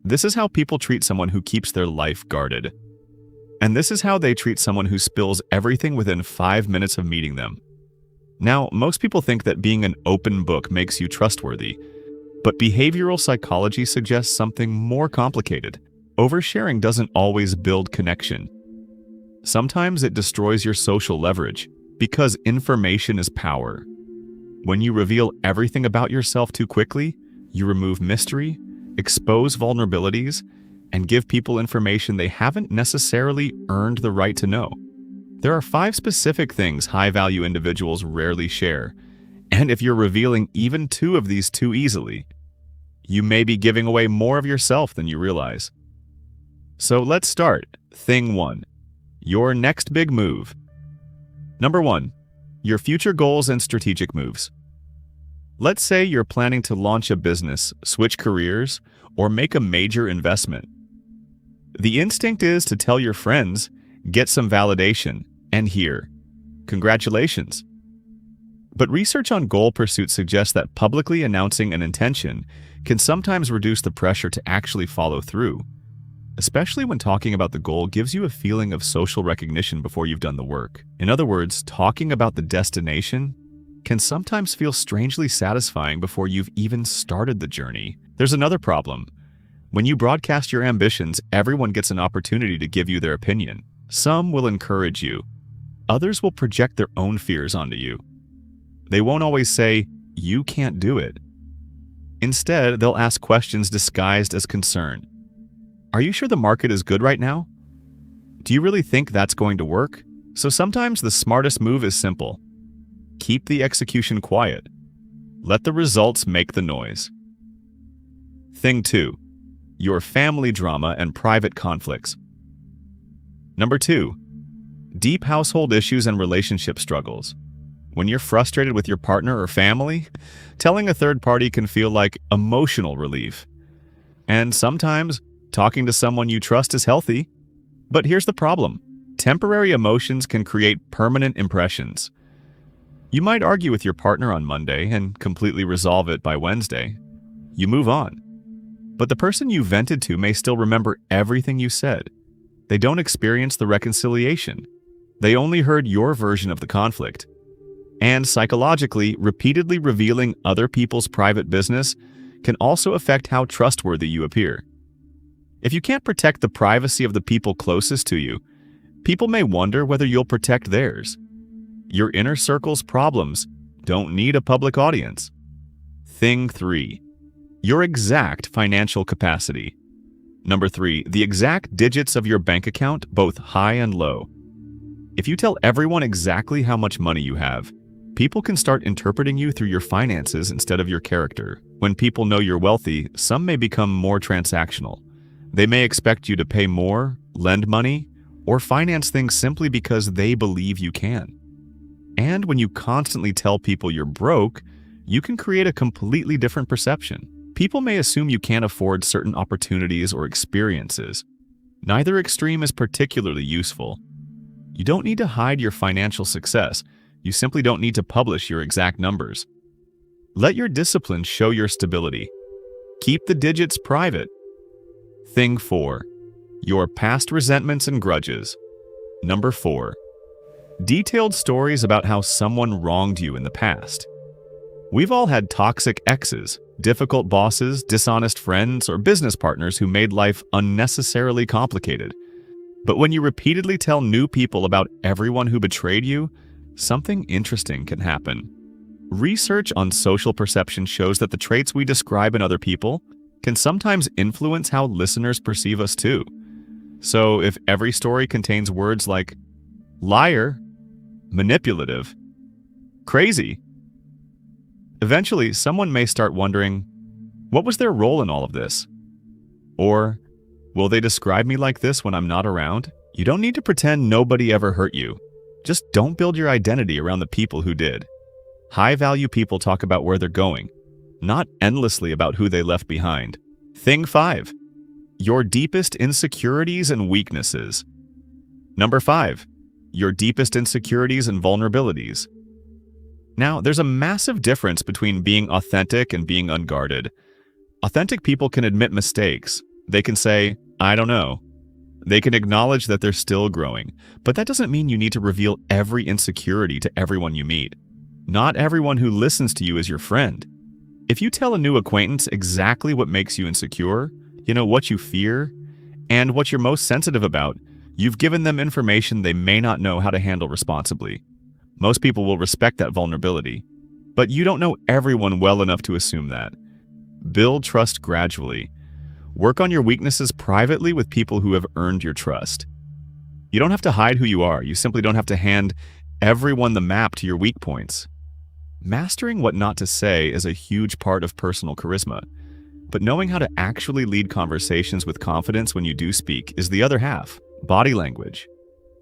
This is how people treat someone who keeps their life guarded. And this is how they treat someone who spills everything within 5 minutes of meeting them. Now, most people think that being an open book makes you trustworthy, but behavioral psychology suggests something more complicated. Oversharing doesn't always build connection. Sometimes it destroys your social leverage, because information is power. When you reveal everything about yourself too quickly, you remove mystery, expose vulnerabilities, and give people information they haven't necessarily earned the right to know. There are 5 specific things high-value individuals rarely share, and if you're revealing even 2 of these too easily, you may be giving away more of yourself than you realize. So let's start. Thing 1. Your next big move. Number 1. Your future goals and strategic moves. Let's say you're planning to launch a business, switch careers, or make a major investment. The instinct is to tell your friends, get some validation, and hear, congratulations. But research on goal pursuit suggests that publicly announcing an intention can sometimes reduce the pressure to actually follow through, especially when talking about the goal gives you a feeling of social recognition before you've done the work. In other words, talking about the destination can sometimes feel strangely satisfying before you've even started the journey. There's another problem. When you broadcast your ambitions, everyone gets an opportunity to give you their opinion. Some will encourage you. Others will project their own fears onto you. They won't always say, "You can't do it." Instead, they'll ask questions disguised as concern. Are you sure the market is good right now? Do you really think that's going to work? So sometimes the smartest move is simple. Keep the execution quiet. Let the results make the noise. Thing 2. Your family drama and private conflicts. Number 2. Deep household issues and relationship struggles. When you're frustrated with your partner or family, telling a third party can feel like emotional relief. And sometimes, talking to someone you trust is healthy. But here's the problem. Temporary emotions can create permanent impressions. You might argue with your partner on Monday and completely resolve it by Wednesday. You move on. But the person you vented to may still remember everything you said. They don't experience the reconciliation. They only heard your version of the conflict. And psychologically, repeatedly revealing other people's private business can also affect how trustworthy you appear. If you can't protect the privacy of the people closest to you, people may wonder whether you'll protect theirs. Your inner circle's problems don't need a public audience. Thing 3. Your exact financial capacity. Number 3. The exact digits of your bank account, both high and low. If you tell everyone exactly how much money you have, people can start interpreting you through your finances instead of your character. When people know you're wealthy, some may become more transactional. They may expect you to pay more, lend money, or finance things simply because they believe you can. And when you constantly tell people you're broke, you can create a completely different perception. People may assume you can't afford certain opportunities or experiences. Neither extreme is particularly useful. You don't need to hide your financial success. You simply don't need to publish your exact numbers. Let your discipline show your stability. Keep the digits private. Thing 4. Your past resentments and grudges. Number 4. Detailed stories about how someone wronged you in the past. We've all had toxic exes, difficult bosses, dishonest friends, or business partners who made life unnecessarily complicated. But when you repeatedly tell new people about everyone who betrayed you, something interesting can happen. Research on social perception shows that the traits we describe in other people can sometimes influence how listeners perceive us too. So if every story contains words like liar, manipulative, crazy, eventually someone may start wondering, what was their role in all of this? Or, will they describe me like this when I'm not around? You don't need to pretend nobody ever hurt you. Just don't build your identity around the people who did. High-value people talk about where they're going, not endlessly about who they left behind. Thing 5. Your deepest insecurities and weaknesses. Number 5. Your deepest insecurities and vulnerabilities. Now, there's a massive difference between being authentic and being unguarded. Authentic people can admit mistakes. They can say, "I don't know." They can acknowledge that they're still growing, but that doesn't mean you need to reveal every insecurity to everyone you meet. Not everyone who listens to you is your friend. If you tell a new acquaintance exactly what makes you insecure, what you fear, and what you're most sensitive about, you've given them information they may not know how to handle responsibly. Most people will respect that vulnerability, but you don't know everyone well enough to assume that. Build trust gradually. Work on your weaknesses privately with people who have earned your trust. You don't have to hide who you are. You simply don't have to hand everyone the map to your weak points. Mastering what not to say is a huge part of personal charisma, but knowing how to actually lead conversations with confidence when you do speak is the other half. Body language,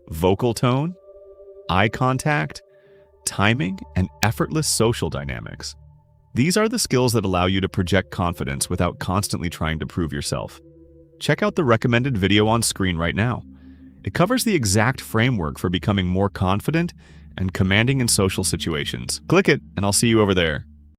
vocal tone, eye contact, timing, and effortless social dynamics. These are the skills that allow you to project confidence without constantly trying to prove yourself. Check out the recommended video on screen right now. It covers the exact framework for becoming more confident and commanding in social situations. Click it, and I'll see you over there.